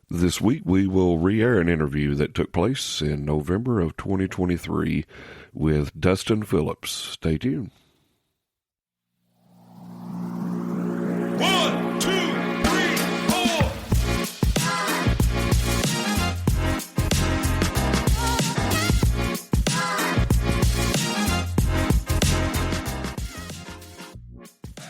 This week, we will re-air an interview that took place in November of 2023 with Dustin Phillips. Stay tuned. 1, 2, 3, 4.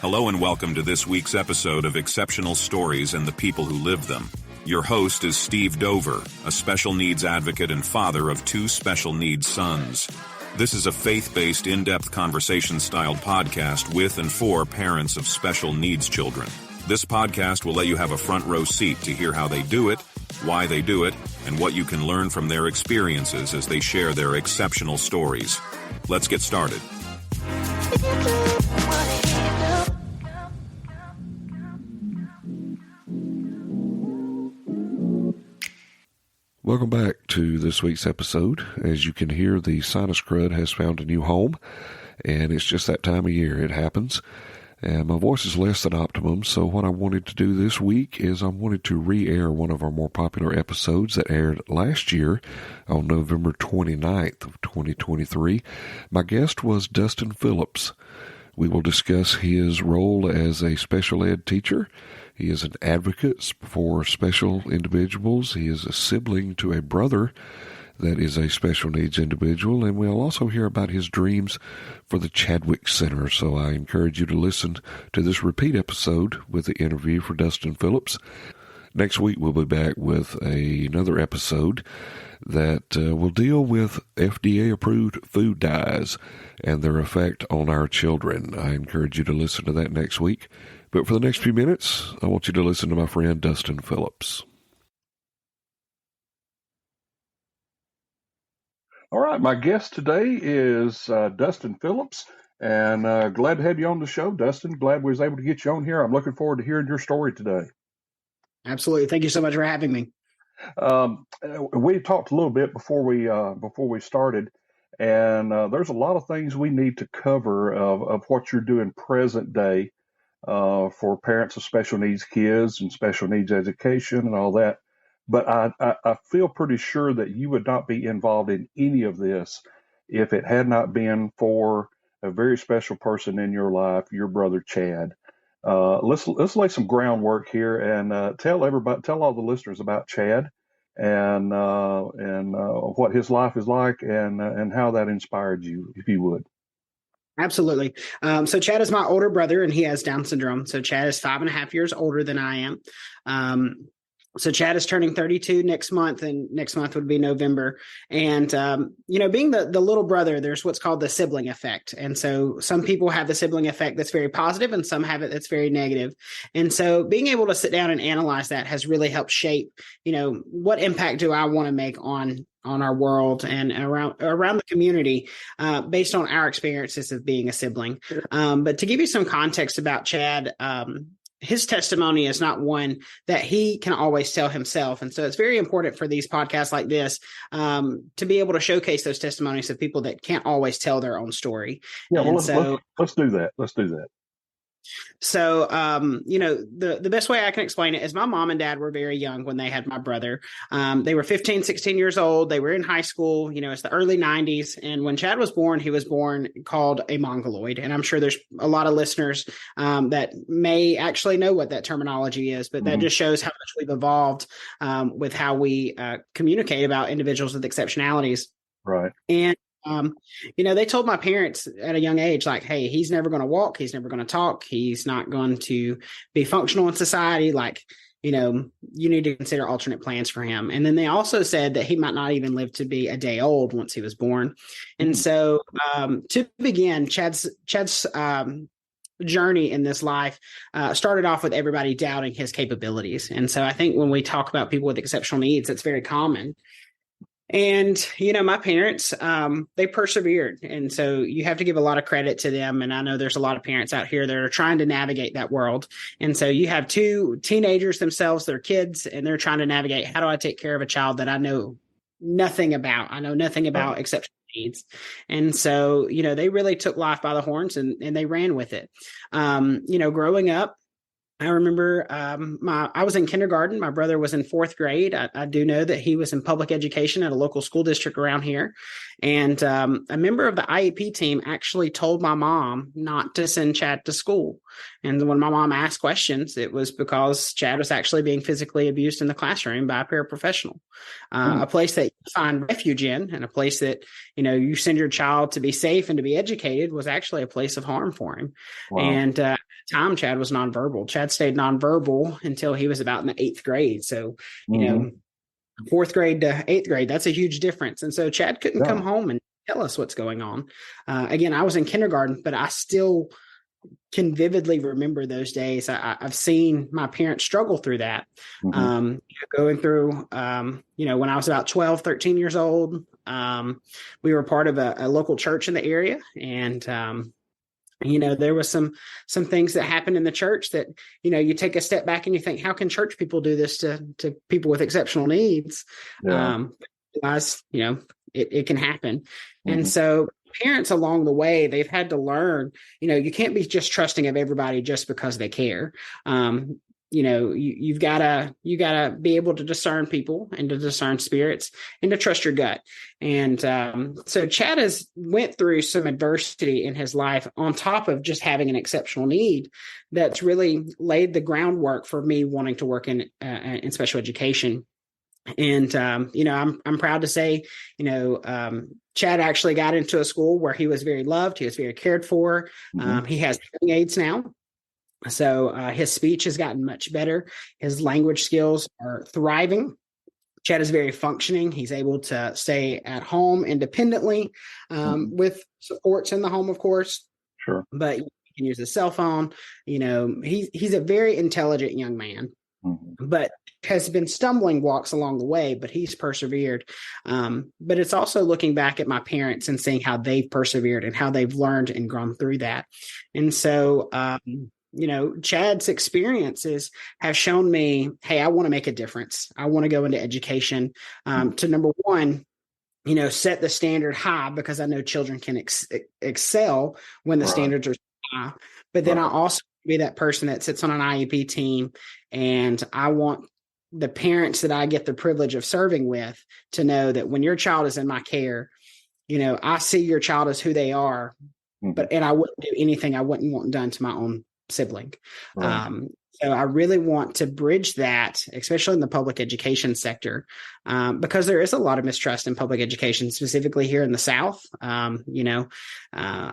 Hello and welcome to this week's episode of Exceptional Stories and the People Who Live Them. Your host is Steve Dover, a special needs advocate and father of 2 special needs sons. This is a faith-based, in-depth conversation-styled podcast with and for parents of special needs children. This podcast will let you have a front row seat to hear how they do it, why they do it, and what you can learn from their experiences as they share their exceptional stories. Let's get started. Welcome back to this week's episode. As you can hear, the sinus crud has found a new home, and it's just that time of year. It happens. And my voice is less than optimum, so what I wanted to do this week is I wanted to re-air one of our more popular episodes that aired last year on November 29th of 2023. My guest was Dustin Phillips. We will discuss his role as a special ed teacher. He is an advocate for special individuals. He is a sibling to a brother that is a special needs individual. And we'll also hear about his dreams for the Chadwick Center. So I encourage you to listen to this repeat episode with the interview for Dustin Phillips. Next week, we'll be back with another episode that will deal with FDA-approved food dyes and their effect on our children. I encourage you to listen to that next week. But for the next few minutes, I want you to listen to my friend Dustin Phillips. All right, my guest today is Dustin Phillips, and glad to have you on the show, Dustin. Glad we was able to get you on here. I'm looking forward to hearing your story today. Absolutely. Thank you so much for having me. We talked a little bit before we started, and there's a lot of things we need to cover of what you're doing present day for parents of special needs kids and special needs education and all that. But I feel pretty sure that you would not be involved in any of this if it had not been for a very special person in your life, your brother Chad. Let's lay some groundwork here and tell all the listeners about Chad and what his life is like and how that inspired you, if you would. Absolutely. So Chad is my older brother, and he has Down syndrome. So Chad is 5.5 years older than I am. So Chad is turning 32 next month, and next month would be November. And, being the little brother, there's what's called the sibling effect. And so some people have the sibling effect that's very positive, and some have it that's very negative. And so being able to sit down and analyze that has really helped shape, what impact do I want to make on our world and around the community based on our experiences of being a sibling. But to give you some context about Chad, his testimony is not one that he can always tell himself. And so it's very important for these podcasts like this to be able to showcase those testimonies of people that can't always tell their own story. Yeah, well, let's do that. Let's do that. So, the best way I can explain it is my mom and dad were very young when they had my brother. They were 15, 16 years old. They were in high school. It's the early 90s. And when Chad was born, he was born called a mongoloid. And I'm sure there's a lot of listeners that may actually know what that terminology is, but that just shows how much we've evolved with how we communicate about individuals with exceptionalities. Right. And they told my parents at a young age, like, hey, he's never going to walk. He's never going to talk. He's not going to be functional in society. Like, you need to consider alternate plans for him. And then they also said that he might not even live to be a day old once he was born. And so to begin, Chad's journey in this life started off with everybody doubting his capabilities. And so I think when we talk about people with exceptional needs, it's very common. And, my parents, they persevered. And so you have to give a lot of credit to them. And I know there's a lot of parents out here that are trying to navigate that world. And so you have 2 teenagers themselves, they're kids, and they're trying to navigate, how do I take care of a child that I know nothing about? I know nothing about exceptional needs. And so, they really took life by the horns and they ran with it. Growing up, I remember I was in kindergarten. My brother was in fourth grade. I do know that he was in public education at a local school district around here. And a member of the IEP team actually told my mom not to send Chad to school. And when my mom asked questions, it was because Chad was actually being physically abused in the classroom by a paraprofessional. A place that you find refuge in, and a place that, you send your child to be safe and to be educated, was actually a place of harm for him. Wow. And time, Chad was nonverbal. Chad stayed nonverbal until he was about in the eighth grade. So, fourth grade to eighth grade, that's a huge difference. And so Chad couldn't come home and tell us what's going on. Again, I was in kindergarten, but I still can vividly remember those days. I've seen my parents struggle through that. Going through, when I was about 12, 13 years old, we were part of a local church in the area. And, there was some things that happened in the church that, you take a step back and you think, how can church people do this to people with exceptional needs? Realize, it can happen. And so parents along the way, they've had to learn, you can't be just trusting of everybody just because they care. You gotta be able to discern people and to discern spirits and to trust your gut. And so Chad has went through some adversity in his life on top of just having an exceptional need that's really laid the groundwork for me wanting to work in special education. And, I'm proud to say, Chad actually got into a school where he was very loved. He was very cared for. He has hearing aids now. So his speech has gotten much better. His language skills are thriving. Chad is very functioning. He's able to stay at home independently with supports in the home, of course. Sure. But he can use his cell phone. He's a very intelligent young man, but has been stumbling blocks along the way, but he's persevered. But it's also looking back at my parents and seeing how they've persevered and how they've learned and grown through that. And so, Chad's experiences have shown me, hey, I want to make a difference. I want to go into education to, number one, set the standard high, because I know children can excel when the standards are high. But then I also be that person that sits on an IEP team, and I want the parents that I get the privilege of serving with to know that when your child is in my care, I see your child as who they are, and I wouldn't do anything I wouldn't want done to my own sibling. So I really want to bridge that, especially in the public education sector, because there is a lot of mistrust in public education, specifically here in the South. A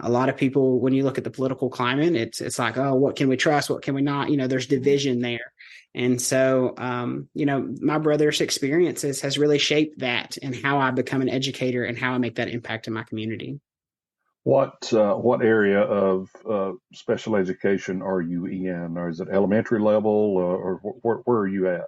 lot of people, when you look at the political climate, it's like, oh, what can we trust? What can we not? There's division there. And so, my brother's experiences has really shaped that and how I become an educator and how I make that impact in my community. What area of special education are you in? Or is it elementary level, or where are you at?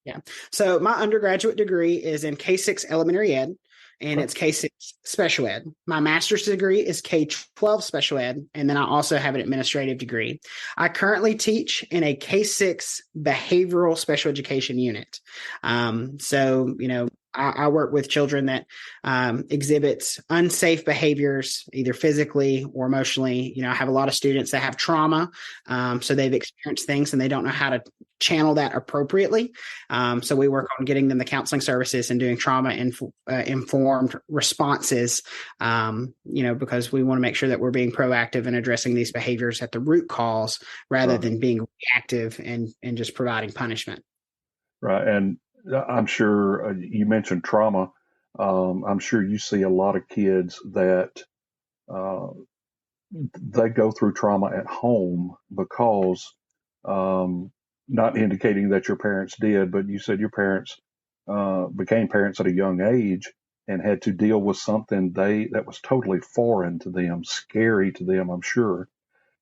Yeah. So my undergraduate degree is in K-6 elementary ed, and it's K-6 special ed. My master's degree is K-12 special ed, and then I also have an administrative degree. I currently teach in a K-6 behavioral special education unit. I work with children that exhibits unsafe behaviors, either physically or emotionally. I have a lot of students that have trauma, so they've experienced things and they don't know how to channel that appropriately. So we work on getting them the counseling services and doing trauma informed responses, because we want to make sure that we're being proactive in addressing these behaviors at the root cause rather than being reactive and just providing punishment. Right. And I'm sure you mentioned trauma. I'm sure you see a lot of kids that they go through trauma at home because, not indicating that your parents did, but you said your parents became parents at a young age and had to deal with something that was totally foreign to them, scary to them, I'm sure.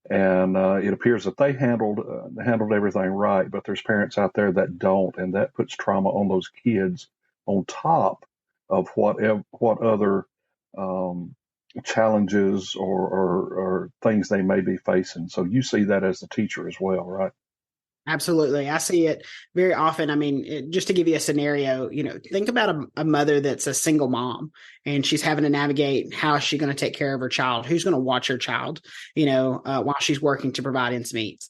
And it appears that they handled everything right, but there's parents out there that don't, and that puts trauma on those kids on top of what other challenges or things they may be facing. So you see that as the teacher as well, right? Absolutely. I see it very often. I mean, just to give you a scenario, think about a mother that's a single mom and she's having to navigate how is she going to take care of her child? Who's going to watch her child, while she's working to provide ends meet?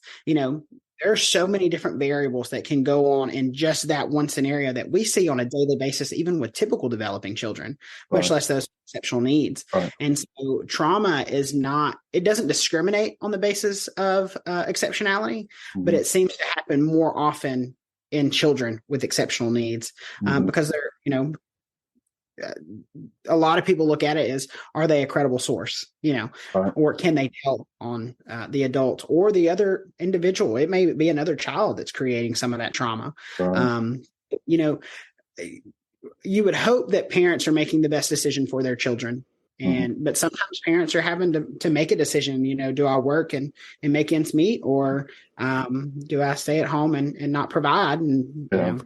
There are so many different variables that can go on in just that one scenario that we see on a daily basis, even with typical developing children, much Right. less those with exceptional needs. Right. And so trauma is not, it doesn't discriminate on the basis of exceptionality, but Mm-hmm. it seems to happen more often in children with exceptional needs Mm-hmm. because they're, a lot of people look at it as, are they a credible source, Right. or can they tell on the adult or the other individual? It may be another child that's creating some of that trauma. Right. Um, you know, you would hope that parents are making the best decision for their children. Mm-hmm. But sometimes parents are having to make a decision, do I work and make ends meet, or do I stay at home and not provide? And, Yeah.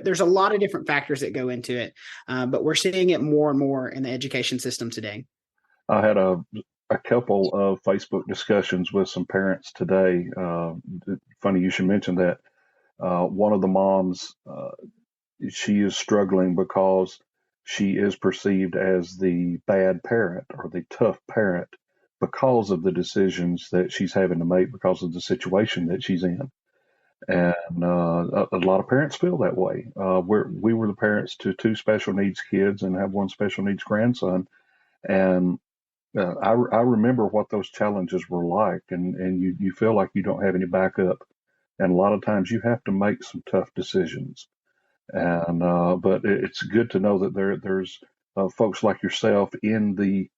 there's a lot of different factors that go into it, but we're seeing it more and more in the education system today. I had a couple of Facebook discussions with some parents today. Funny you should mention that. One of the moms, she is struggling because she is perceived as the bad parent or the tough parent because of the decisions that she's having to make because of the situation that she's in. And a lot of parents feel that way. We were the parents to two special needs kids and have one special needs grandson. And I remember what those challenges were like, and you feel like you don't have any backup. And a lot of times you have to make some tough decisions. And but it's good to know that there's folks like yourself in the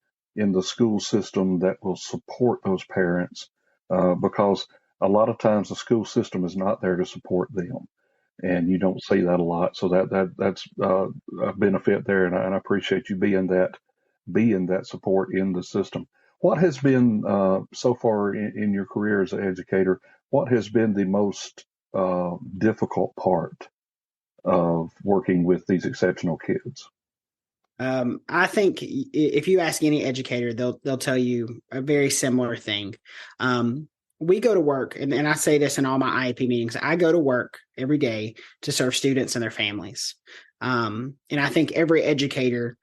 school system that will support those parents because a lot of times the school system is not there to support them, and you don't see that a lot. So that's a benefit there, and I appreciate you being that support in the system. What has been so far in your career as an educator? What has been the most difficult part of working with these exceptional kids? I think if you ask any educator, they'll tell you a very similar thing. We go to work, and I say this in all my IEP meetings. I go to work every day to serve students and their families. And I think every educator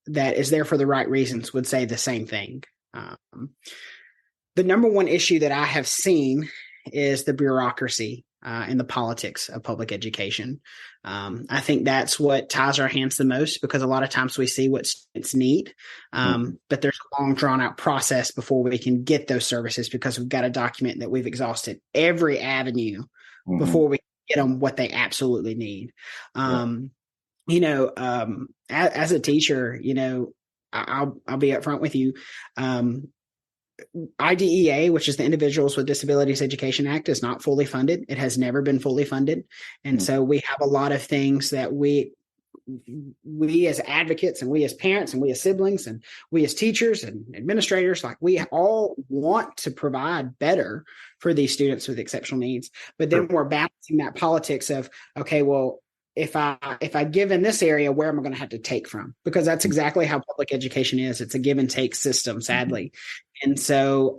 that is there for the right reasons would say the same thing. The number one issue that I have seen is the bureaucracy and the politics of public education. I think that's what ties our hands the most, because a lot of times we see what students need, but there's a long drawn out process before we can get those services, because we've got to document that we've exhausted every avenue before we get them what they absolutely need. As a teacher, I'll be upfront with you. IDEA, which is the Individuals with Disabilities Education Act, is not fully funded. It has never been fully funded. And so we have a lot of things that we as advocates, and we as parents, and we as siblings, and we as teachers and administrators, like, we all want to provide better for these students with exceptional needs. But then we're balancing that politics of, okay, well, if I give in this area, where am I going to have to take from? Because that's exactly how public education is. It's a give and take system, sadly. And so,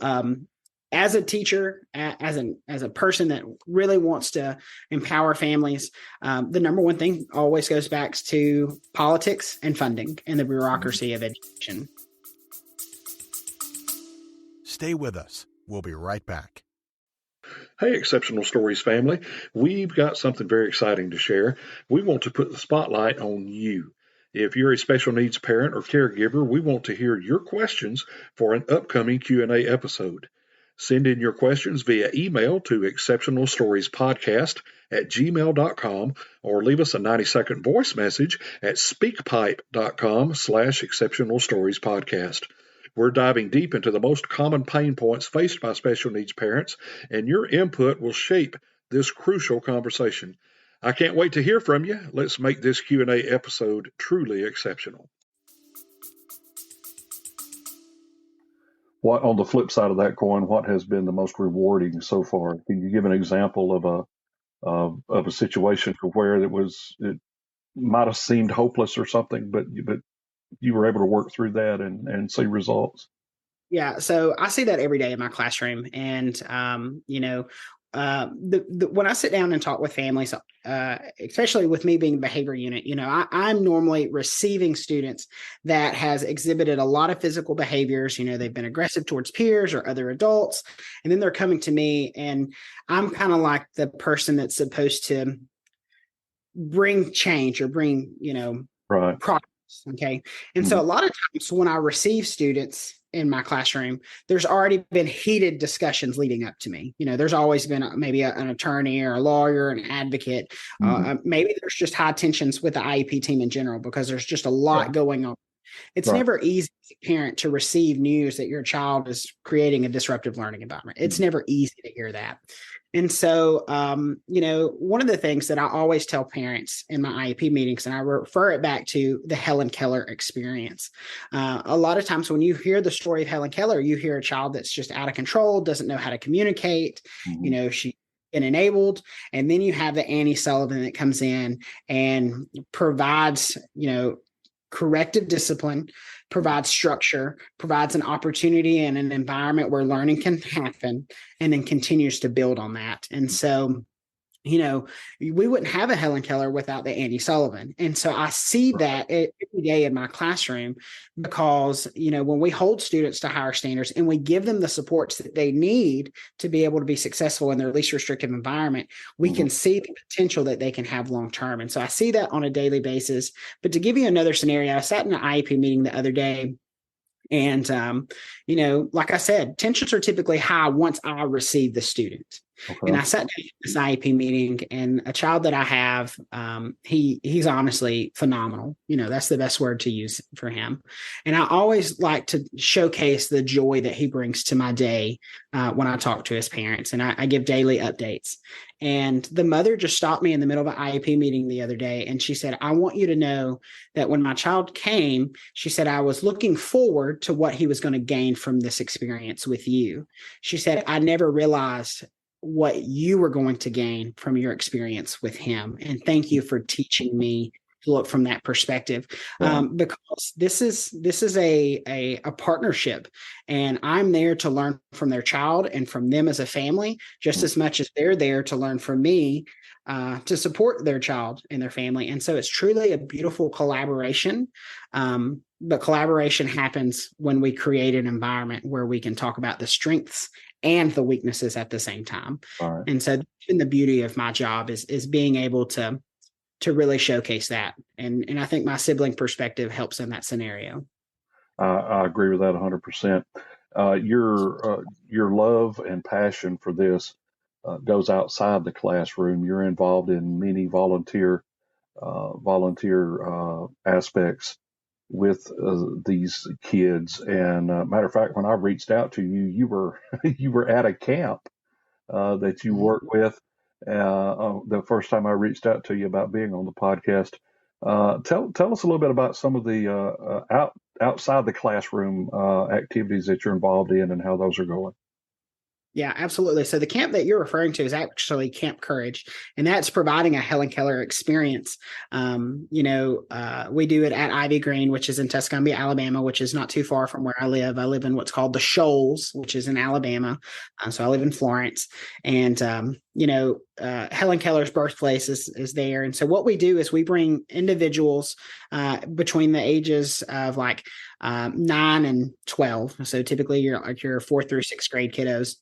as a teacher, as a person that really wants to empower families, the number one thing always goes back to politics and funding and the bureaucracy of education. Stay with us. We'll be right back. Hey, Exceptional Stories family. We've got something very exciting to share. We want to put the spotlight on you. If you're a special needs parent or caregiver, we want to hear your questions for an upcoming Q&A episode. Send in your questions via email to exceptionalstoriespodcast@gmail.com, or leave us a 90-second voice message at speakpipe.com/exceptionalstoriespodcast. We're diving deep into the most common pain points faced by special needs parents, and your input will shape this crucial conversation. I can't wait to hear from you. Let's make this Q&A episode truly exceptional. What, on the flip side of that coin, what has been the most rewarding so far? Can you give an example of a situation where it might have seemed hopeless or something, but you were able to work through that and see results? Yeah, so I see that every day in my classroom, and when I sit down and talk with families, especially with me being a behavior unit, I'm normally receiving students that has exhibited a lot of physical behaviors. They've been aggressive towards peers or other adults, and then they're coming to me, and I'm kind of like the person that's supposed to bring change or bring, Right. progress. Okay. And so a lot of times when I receive students in my classroom, there's already been heated discussions leading up to me. There's always been maybe an attorney or a lawyer, an advocate. Maybe there's just high tensions with the IEP team in general because there's just a lot going on. It's never easy as a parent to receive news that your child is creating a disruptive learning environment. It's never easy to hear that. And so, one of the things that I always tell parents in my IEP meetings, and I refer it back to the Helen Keller experience. A lot of times when you hear the story of Helen Keller, you hear a child that's just out of control, doesn't know how to communicate, she's been enabled. And then you have the Annie Sullivan that comes in and provides, corrective discipline, provides structure, provides an opportunity and an environment where learning can happen, and then continues to build on that. And so, we wouldn't have a Helen Keller without the Annie Sullivan. And so I see that every day in my classroom because, when we hold students to higher standards and we give them the supports that they need to be able to be successful in their least restrictive environment, we can see the potential that they can have long term. And so I see that on a daily basis. But to give you another scenario, I sat in an IEP meeting the other day. And, like I said, tensions are typically high once I receive the student. Okay. And I sat down in this IEP meeting, and a child that I have, he's honestly phenomenal. That's the best word to use for him. And I always like to showcase the joy that he brings to my day when I talk to his parents, and I give daily updates. And the mother just stopped me in the middle of an IEP meeting the other day, and she said, I want you to know that when my child came, she said, I was looking forward to what he was going to gain from this experience with you. She said, I never realized what you were going to gain from your experience with him. And thank you for teaching me to look from that perspective. Because this is a partnership, and I'm there to learn from their child and from them as a family, just as much as they're there to learn from me, to support their child and their family. And so it's truly a beautiful collaboration. But collaboration happens when we create an environment where we can talk about the strengths and the weaknesses at the same time. Right. And so the beauty of my job is being able to really showcase that. And I think my sibling perspective helps in that scenario. I agree with that 100%. Your love and passion for this goes outside the classroom. You're involved in many volunteer aspects with these kids. And matter of fact, when I reached out to you, you were at a camp that you work with. The first time I reached out to you about being on the podcast. Tell us a little bit about some of the outside the classroom activities that you're involved in and how those are going. Yeah, absolutely. So the camp that you're referring to is actually Camp Courage, and that's providing a Helen Keller experience. We do it at Ivy Green, which is in Tuscumbia, Alabama, which is not too far from where I live. I live in what's called the Shoals, which is in Alabama. So I live in Florence, and Helen Keller's birthplace is there. And so what we do is we bring individuals between the ages of 9 and 12. So typically your 4th through 6th grade kiddos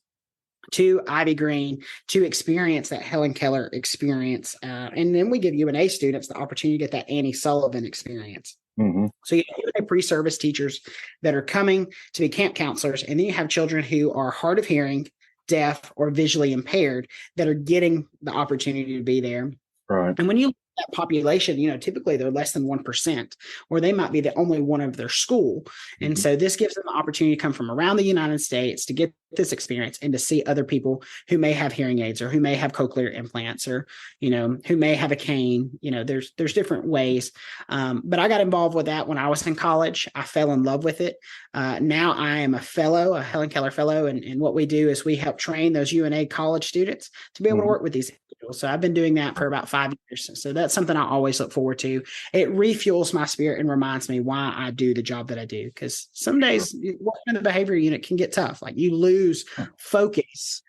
to Ivy Green to experience that Helen Keller experience. And then we give UNA students the opportunity to get that Annie Sullivan experience. Mm-hmm. So you have pre-service teachers that are coming to be camp counselors, and then you have children who are hard of hearing, deaf, or visually impaired that are getting the opportunity to be there. Right. And when you look at that population, typically they're less than 1%, or they might be the only one of their school. And so this gives them the opportunity to come from around the United States to get this experience and to see other people who may have hearing aids or who may have cochlear implants or, who may have a cane. There's different ways. But I got involved with that when I was in college. I fell in love with it. Now I am a Helen Keller fellow. And what we do is we help train those UNA college students to be able to work with these individuals. So I've been doing that for about 5 years. So that's something I always look forward to. It refuels my spirit and reminds me why I do the job that I do. Because some days working in the behavior unit can get tough. Like you lose focus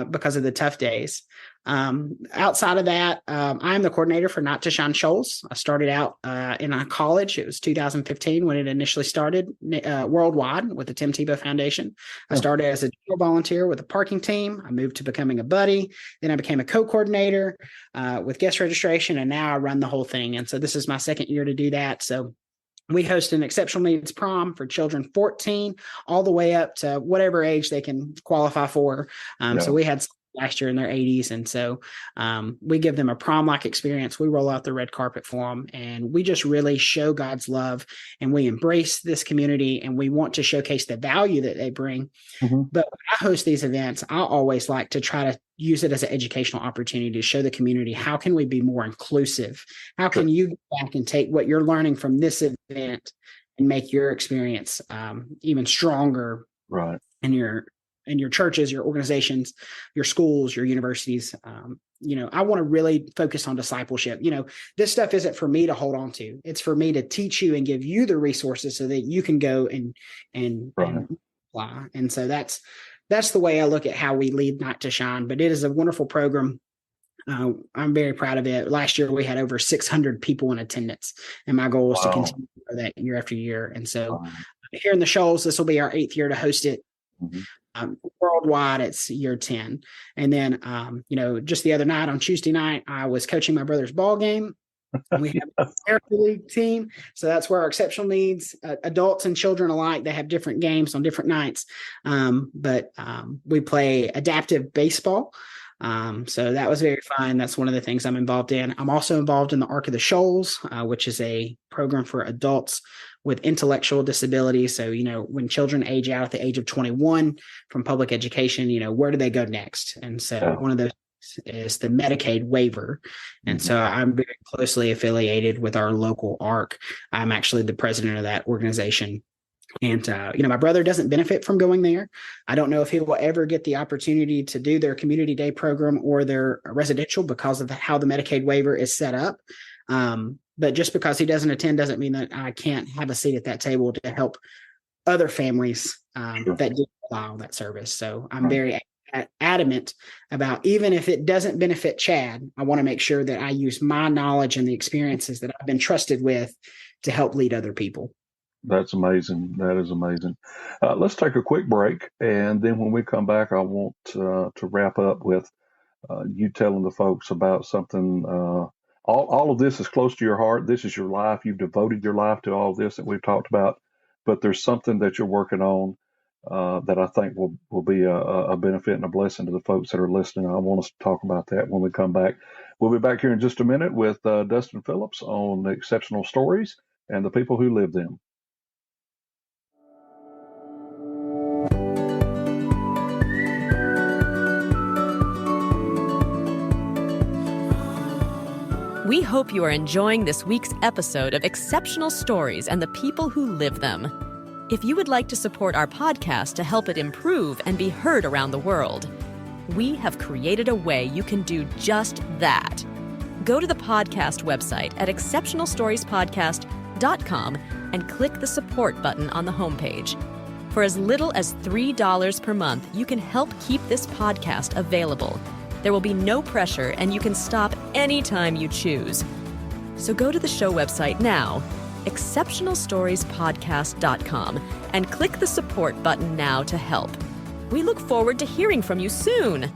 because of the tough days. Outside of that, I am the coordinator for Not to Shine Shoals. I started out in a college. It was 2015 when it initially started worldwide with the Tim Tebow Foundation. I started as a volunteer with a parking team. I moved to becoming a buddy. Then I became a co-coordinator with guest registration, and now I run the whole thing. And so this is my second year to do that. So we host an exceptional needs prom for children 14 all the way up to whatever age they can qualify for. So we had last year in their 80s. And so we give them a prom-like experience. We roll out the red carpet for them, and we just really show God's love, and we embrace this community, and we want to showcase the value that they bring. But when I host these events, I always like to try to use it as an educational opportunity to show the community, how can we be more inclusive? How can you go back and take what you're learning from this event and make your experience even stronger in your churches, your organizations, your schools, your universities. I want to really focus on discipleship. This stuff isn't for me to hold on to. It's for me to teach you and give you the resources so that you can go and apply. And so that's the way I look at how we lead Not to Shine. But it is a wonderful program. I'm very proud of it. Last year, we had over 600 people in attendance, and my goal is to continue that year after year. And so here in the Shoals, this will be our 8th year to host it. Worldwide, it's year 10. And then, just the other night on Tuesday night, I was coaching my brother's ball game. We have a therapy league team. So that's where our exceptional needs, adults and children alike, they have different games on different nights. But we play adaptive baseball. So that was very fun. That's one of the things I'm involved in. I'm also involved in the Arc of the Shoals, which is a program for adults with intellectual disabilities. So, when children age out at the age of 21 from public education, where do they go next? And so one of those is the Medicaid waiver. And so I'm very closely affiliated with our local ARC. I'm actually the president of that organization. And, my brother doesn't benefit from going there. I don't know if he will ever get the opportunity to do their community day program or their residential because of how the Medicaid waiver is set up. But just because he doesn't attend doesn't mean that I can't have a seat at that table to help other families that do rely on that service. So I'm very adamant about, even if it doesn't benefit Chad, I want to make sure that I use my knowledge and the experiences that I've been trusted with to help lead other people. That's amazing. That is amazing. Let's take a quick break. And then when we come back, I want to wrap up with you telling the folks about something. All of this is close to your heart. This is your life. You've devoted your life to all this that we've talked about. But there's something that you're working on that I think will be a benefit and a blessing to the folks that are listening. I want us to talk about that when we come back. We'll be back here in just a minute with Dustin Phillips on exceptional stories and the people who live them. We hope you are enjoying this week's episode of Exceptional Stories and the People Who Live Them. If you would like to support our podcast to help it improve and be heard around the world, we have created a way you can do just that. Go to the podcast website at exceptionalstoriespodcast.com and click the support button on the homepage. For as little as $3 per month, you can help keep this podcast available. There will be no pressure, and you can stop anytime you choose. So go to the show website now, exceptionalstoriespodcast.com, and click the support button now to help. We look forward to hearing from you soon.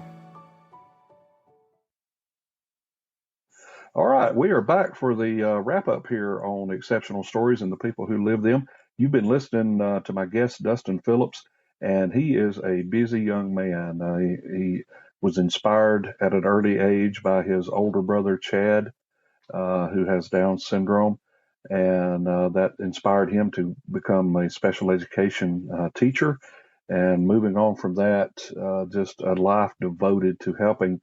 All right, we are back for the wrap-up here on Exceptional Stories and the People Who Live Them. You've been listening to my guest, Dustin Phillips, and he is a busy young man. He was inspired at an early age by his older brother, Chad, who has Down syndrome, and that inspired him to become a special education teacher. And moving on from that, just a life devoted to helping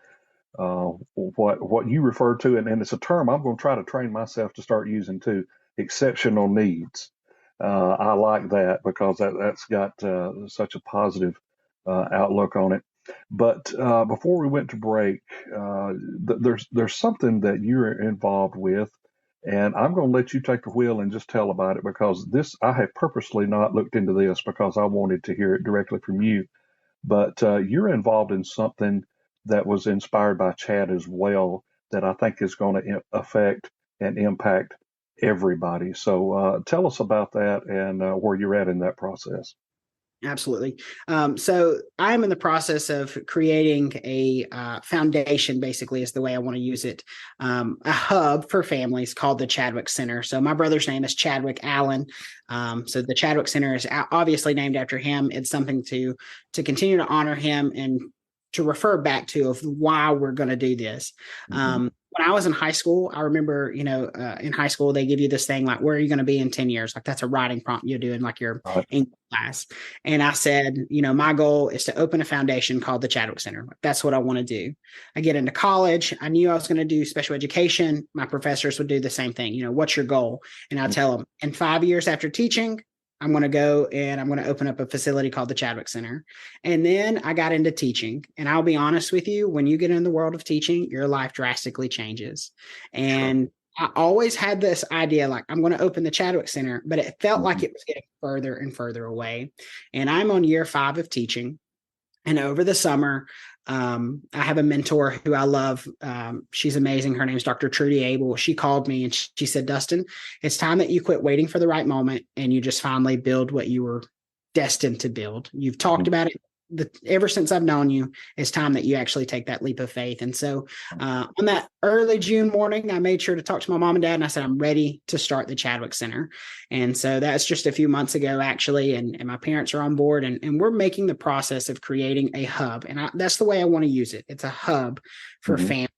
what you refer to, and it's a term I'm going to try to train myself to start using too, exceptional needs. I like that because that's got such a positive outlook on it. But before we went to break, there's something that you're involved with, and I'm going to let you take the wheel and just tell about it, because this, I have purposely not looked into this because I wanted to hear it directly from you. But you're involved in something that was inspired by Chad as well, that I think is going to affect and impact everybody. So tell us about that and where you're at in that process. Absolutely. So I'm in the process of creating a foundation, basically, is the way I want to use it, a hub for families called the Chadwick Center. So my brother's name is Chadwick Allen. So the Chadwick Center is obviously named after him. It's something to continue to honor him and to refer back to of why we're going to do this. When I was in high school, I remember, in high school, they give you this thing like, where are you going to be in 10 years? Like that's a writing prompt you do in like your English class. And I said, my goal is to open a foundation called the Chadwick Center. That's what I want to do. I get into college. I knew I was going to do special education. My professors would do the same thing. What's your goal? And I tell them, in 5 years after teaching, I'm going to go and I'm going to open up a facility called the Chadwick Center. And then I got into teaching. And I'll be honest with you, when you get in the world of teaching, your life drastically changes. And I always had this idea, like, I'm going to open the Chadwick Center, but it felt like it was getting further and further away. And I'm on year 5 of teaching. And over the summer, I have a mentor who I love. She's amazing. Her name is Dr. Trudy Abel. She called me and she said, Dustin, it's time that you quit waiting for the right moment and you just finally build what you were destined to build. You've talked about it ever since I've known you. It's time that you actually take that leap of faith. And so on that early June morning, I made sure to talk to my mom and dad, and I said, I'm ready to start the Chadwick Center. And so that's just a few months ago, actually. And my parents are on board, and we're making the process of creating a hub. And that's the way I want to use it. It's a hub for families.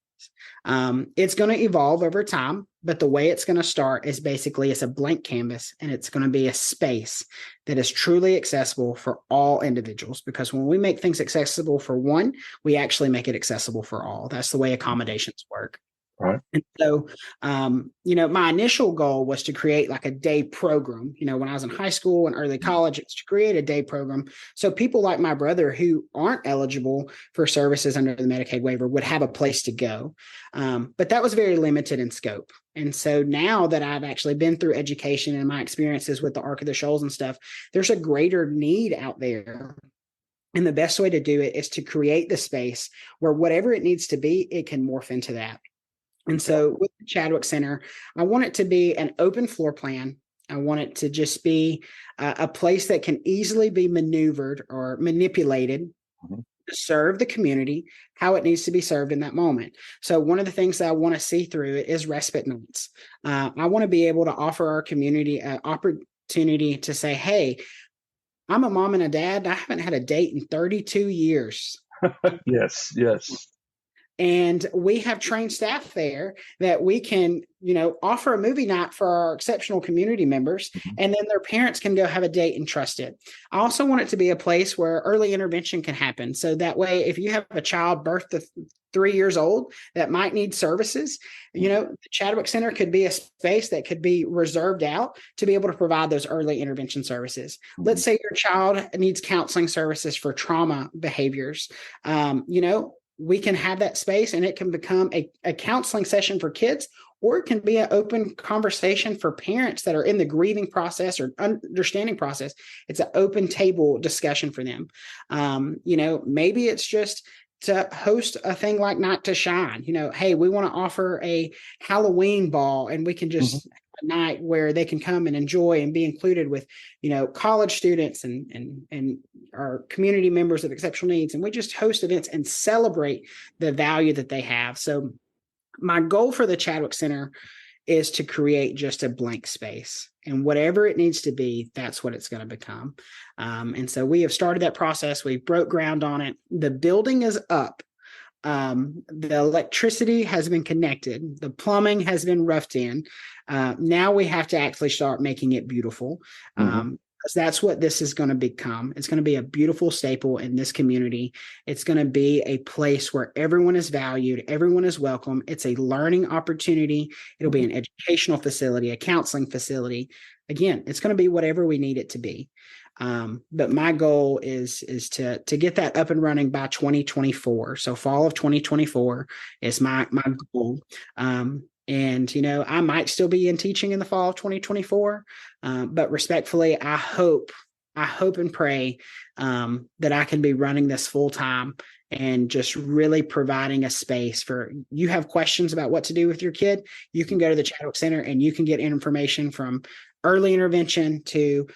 It's going to evolve over time, but the way it's going to start is basically it's a blank canvas, and it's going to be a space that is truly accessible for all individuals. Because when we make things accessible for one, we actually make it accessible for all. That's the way accommodations work. Right. And so, my initial goal was to create like a day program. When I was in high school and early college, it's to create a day program. So people like my brother who aren't eligible for services under the Medicaid waiver would have a place to go. But that was very limited in scope. And so now that I've actually been through education and my experiences with the Ark of the Shoals and stuff, there's a greater need out there. And the best way to do it is to create the space where whatever it needs to be, it can morph into that. And so with the Chadwick Center, I want it to be an open floor plan. I want it to just be a place that can easily be maneuvered or manipulated to serve the community how it needs to be served in that moment. So one of the things that I want to see through it is respite nights. I want to be able to offer our community an opportunity to say, hey, I'm a mom and a dad. I haven't had a date in 32 years. Yes. And we have trained staff there that we can, offer a movie night for our exceptional community members, and then their parents can go have a date and trust it. I also want it to be a place where early intervention can happen. So that way, if you have a child birth to 3 years old that might need services, the Chadwick Center could be a space that could be reserved out to be able to provide those early intervention services. Let's say your child needs counseling services for trauma behaviors. We can have that space, and it can become a counseling session for kids, or it can be an open conversation for parents that are in the grieving process or understanding process. It's an open table discussion for them. Maybe it's just to host a thing like Night to Shine. Hey, we want to offer a Halloween ball, and we can just a night where they can come and enjoy and be included with, college students and our community members of exceptional needs. And we just host events and celebrate the value that they have. So my goal for the Chadwick Center is to create just a blank space, and whatever it needs to be, that's what it's going to become. And so we have started that process. We broke ground on it. The building is up. The electricity has been connected. The plumbing has been roughed in. Now we have to actually start making it beautiful. Because that's what this is going to become. It's going to be a beautiful staple in this community. It's going to be a place where everyone is valued. Everyone is welcome. It's a learning opportunity. It'll be an educational facility, a counseling facility. Again, it's going to be whatever we need it to be. But my goal is to get that up and running by 2024. So fall of 2024 is my goal. And I might still be in teaching in the fall of 2024, but respectfully, I hope and pray that I can be running this full time and just really providing a space for you have questions about what to do with your kid. You can go to the Chadwick Center and you can get information from early intervention to,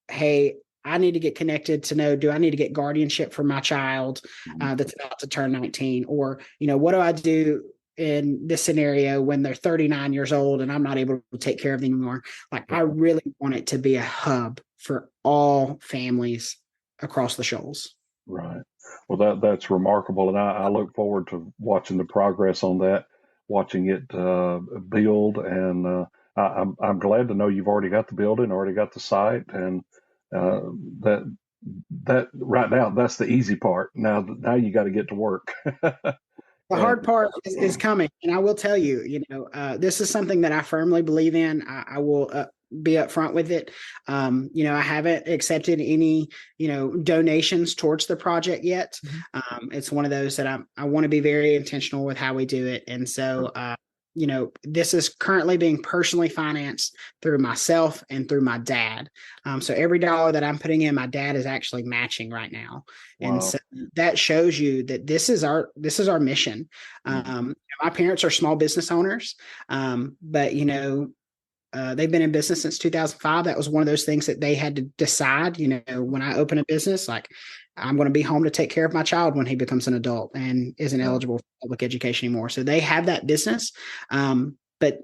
hey, I need to get connected to know, do I need to get guardianship for my child that's about to turn 19? Or, what do I do in this scenario when they're 39 years old and I'm not able to take care of them anymore? Like, I really want it to be a hub for all families across the shoals. Right. Well, that's remarkable, and I look forward to watching the progress on that, watching it build, and I'm glad to know you've already got the building, already got the site, and that right now that's the easy part. Now you got to get to work. The hard part is coming, and I will tell you, this is something that I firmly believe in. I will be upfront with it. I haven't accepted any, donations towards the project yet. It's one of those that I want to be very intentional with how we do it, and so this is currently being personally financed through myself and through my dad. So every dollar that I'm putting in, my dad is actually matching right now. Wow. And so that shows you that this is our mission. My parents are small business owners, but they've been in business since 2005. That was one of those things that they had to decide, when I open a business, like, I'm going to be home to take care of my child when he becomes an adult and isn't eligible for public education anymore. So they have that business. But,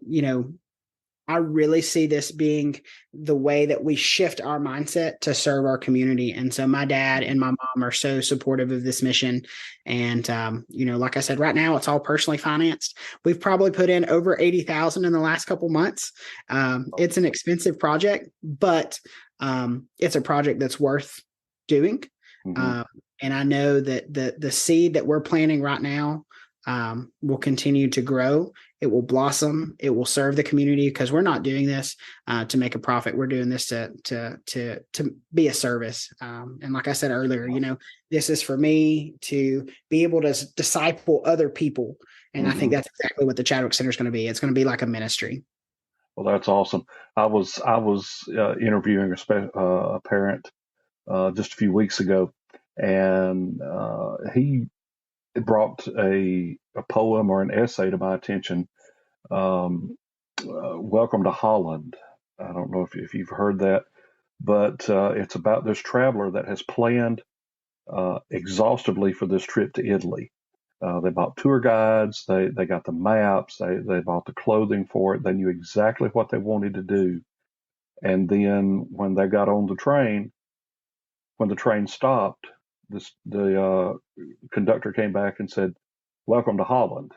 I really see this being the way that we shift our mindset to serve our community. And so my dad and my mom are so supportive of this mission. And, like I said, right now it's all personally financed. We've probably put in over 80,000 in the last couple months. It's an expensive project, but it's a project that's worth doing. And I know that the seed that we're planting right now will continue to grow. It will blossom. It will serve the community, because we're not doing this to make a profit. We're doing this to be a service. And like I said earlier, this is for me to be able to disciple other people. And I think that's exactly what the Chadwick Center is going to be. It's going to be like a ministry. Well, that's awesome. I was interviewing a parent just a few weeks ago, and he brought a poem or an essay to my attention. Welcome to Holland. I don't know if you've heard that, but it's about this traveler that has planned exhaustively for this trip to Italy. They bought tour guides, they got the maps, they bought the clothing for it, they knew exactly what they wanted to do. And then when they got on the train, when the train stopped, the conductor came back and said, "Welcome to Holland."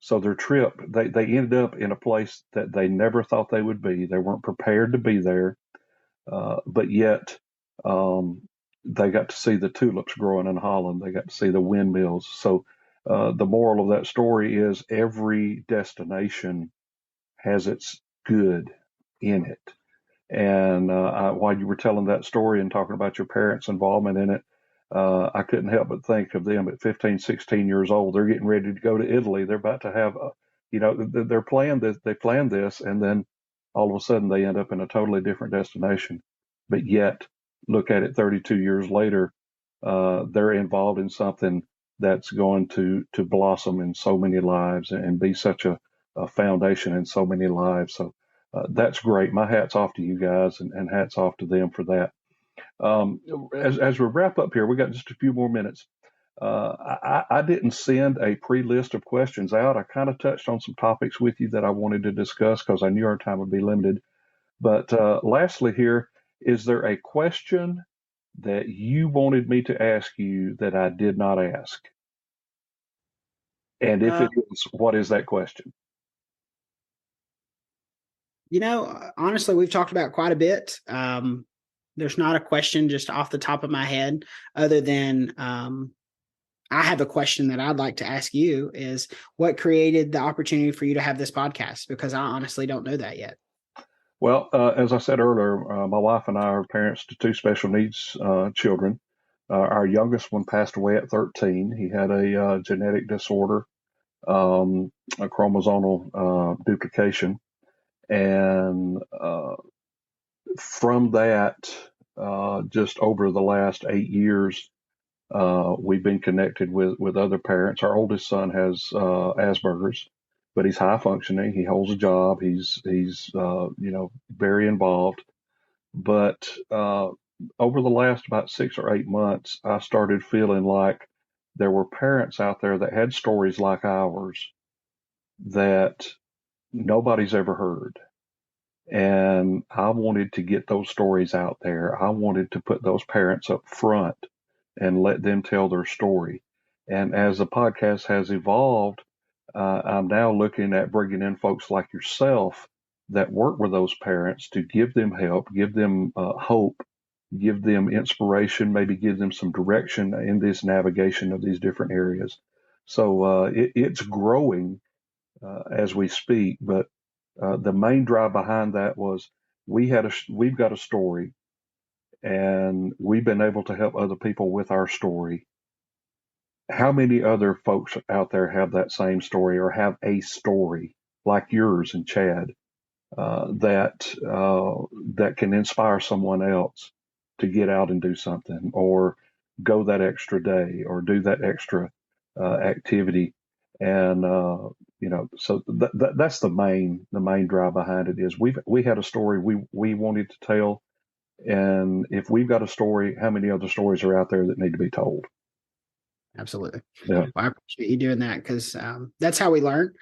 So their trip, they ended up in a place that they never thought they would be. They weren't prepared to be there, but yet they got to see the tulips growing in Holland. They got to see the windmills. So the moral of that story is every destination has its good in it. And while you were telling that story and talking about your parents' involvement in it, I couldn't help but think of them at 15, 16 years old. They're getting ready to go to Italy. They're about to have, they're planned this. They planned this, and then all of a sudden they end up in a totally different destination. But yet, look at it 32 years later, they're involved in something that's going to blossom in so many lives and be such a foundation in so many lives. So that's great. My hat's off to you guys, and hats off to them for that. As we wrap up here, we got just a few more minutes. I didn't send a pre-list of questions out. I kind of touched on some topics with you that I wanted to discuss because I knew our time would be limited. But lastly here, is there a question that you wanted me to ask you that I did not ask? And if it is, what is that question? Honestly, we've talked about quite a bit. There's not a question just off the top of my head other than I have a question that I'd like to ask you is what created the opportunity for you to have this podcast? Because I honestly don't know that yet. Well, as I said earlier, my wife and I are parents to two special needs children. Our youngest one passed away at 13. He had a genetic disorder, a chromosomal duplication. And from that, just over the last 8 years, we've been connected with other parents. Our oldest son has Asperger's, but he's high functioning. He holds a job. He's very involved. But over the last about 6 or 8 months, I started feeling like there were parents out there that had stories like ours that nobody's ever heard. And I wanted to get those stories out there. I wanted to put those parents up front and let them tell their story. And as the podcast has evolved, I'm now looking at bringing in folks like yourself that work with those parents to give them help, give them hope, give them inspiration, maybe give them some direction in this navigation of these different areas. So it's growing as we speak, but the main drive behind that was we've got a story, and we've been able to help other people with our story. How many other folks out there have that same story or have a story like yours and Chad that can inspire someone else to get out and do something, or go that extra day, or do that extra activity? And so that's the main drive behind it. Is we had a story we wanted to tell, and if we've got a story, how many other stories are out there that need to be told? Absolutely. Yeah. Well, I appreciate you doing that, because that's how we learn.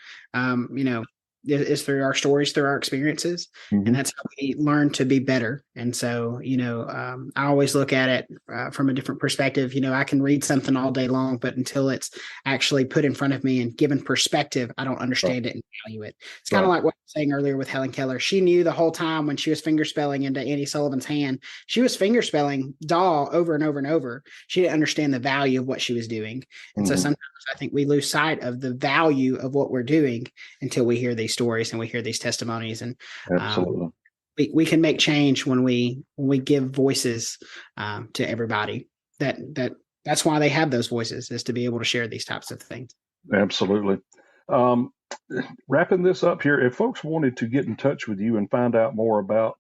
Is through our stories, through our experiences, Mhm. and that's how we learn to be better. And so, I always look at it from a different perspective. I can read something all day long, but until it's actually put in front of me and given perspective, I don't understand it and value it. It's kind of Right. like what I was saying earlier with Helen Keller. She knew the whole time when she was finger spelling into Andy Sullivan's hand, she was finger spelling doll over and over and over. She didn't understand the value of what she was doing. And so Mhm. sometimes I think we lose sight of the value of what we're doing until we hear these stories and we hear these testimonies. And Absolutely. we can make change when we give voices to everybody. That's why they have those voices, is to be able to share these types of things. Absolutely. Um, Wrapping this up here, if folks wanted to get in touch with you and find out more about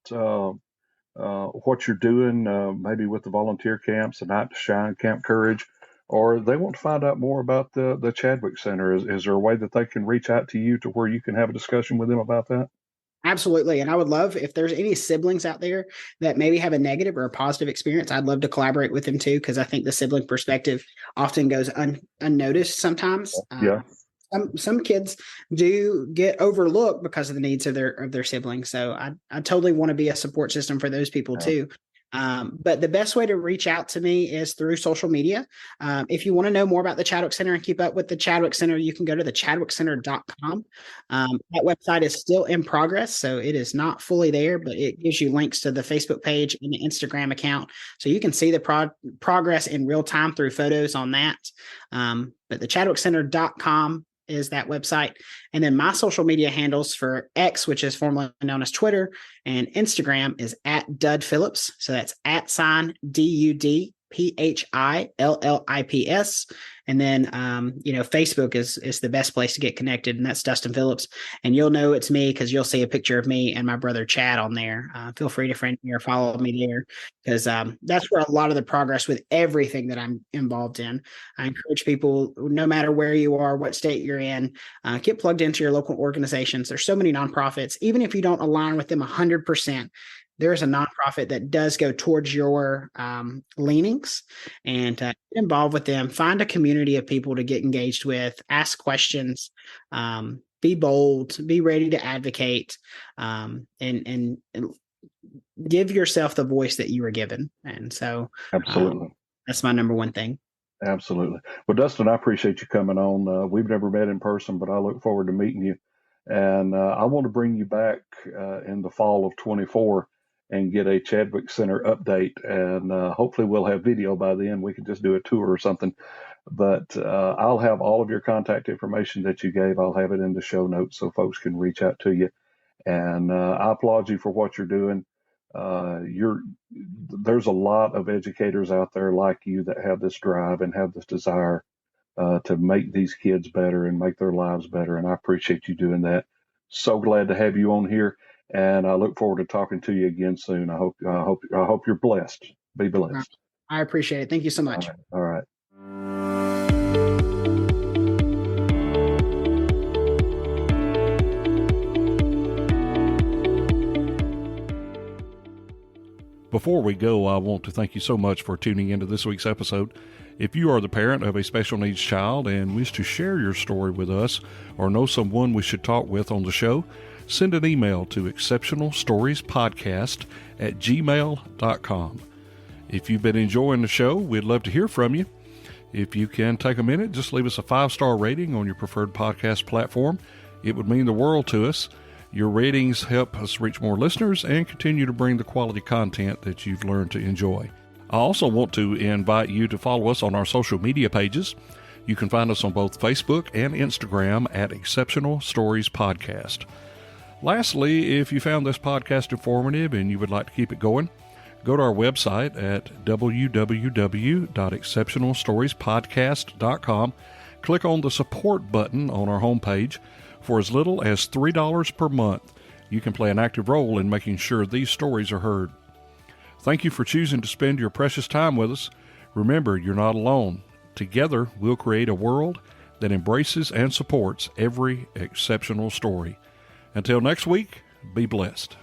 what you're doing, maybe with the volunteer camps, the Night to Shine, Camp Courage, or they want to find out more about the Chadwick Center, is there a way that they can reach out to you to where you can have a discussion with them about that? Absolutely. And I would love, if there's any siblings out there that maybe have a negative or a positive experience, I'd love to collaborate with them too, because I think the sibling perspective often goes unnoticed sometimes. Yeah. Some kids do get overlooked because of the needs of their siblings. So I totally want to be a support system for those people Yeah. too. But the best way to reach out to me is through social media. If you want to know more about the Chadwick Center and keep up with the Chadwick Center, you can go to thechadwickcenter.com. That website is still in progress, so it is not fully there, but it gives you links to the Facebook page and the Instagram account, so you can see the progress in real time through photos on that. But thechadwickcenter.com is that website. And then my social media handles for X, which is formerly known as Twitter, and Instagram is at Dud Phillips. So that's @DUDPHILLIPS. And then, Facebook is the best place to get connected, and that's Dustin Phillips. And you'll know it's me because you'll see a picture of me and my brother Chad on there. Feel free to friend me or follow me there, because that's where a lot of the progress with everything that I'm involved in. I encourage people, no matter where you are, what state you're in, get plugged into your local organizations. There's so many nonprofits, even if you don't align with them 100%. There's a nonprofit that does go towards your leanings, and get involved with them. Find a community of people to get engaged with, ask questions, be bold, be ready to advocate, and give yourself the voice that you were given. And so Absolutely. that's my number one thing. Absolutely. Well, Dustin, I appreciate you coming on. We've never met in person, but I look forward to meeting you. And I want to bring you back in the fall of 24 and get a Chadwick Center update. And hopefully we'll have video by then. We can just do a tour or something. But I'll have all of your contact information that you gave. I'll have it in the show notes so folks can reach out to you. And I applaud you for what you're doing. There's a lot of educators out there like you that have this drive and have this desire to make these kids better and make their lives better. And I appreciate you doing that. So glad to have you on here, and I look forward to talking to you again soon. I hope you're blessed. Be blessed. I appreciate it. Thank you so much. All right. Before we go, I want to thank you so much for tuning into this week's episode. If you are the parent of a special needs child and wish to share your story with us or know someone we should talk with on the show, send an email to exceptionalstoriespodcast@gmail.com. If you've been enjoying the show, we'd love to hear from you. If you can take a minute, just leave us a 5-star rating on your preferred podcast platform. It would mean the world to us. Your ratings help us reach more listeners and continue to bring the quality content that you've learned to enjoy. I also want to invite you to follow us on our social media pages. You can find us on both Facebook and Instagram at Exceptional Stories Podcast. Lastly, if you found this podcast informative and you would like to keep it going, go to our website at www.exceptionalstoriespodcast.com. Click on the support button on our homepage. For as little as $3 per month, you can play an active role in making sure these stories are heard. Thank you for choosing to spend your precious time with us. Remember, you're not alone. Together, we'll create a world that embraces and supports every exceptional story. Until next week, be blessed.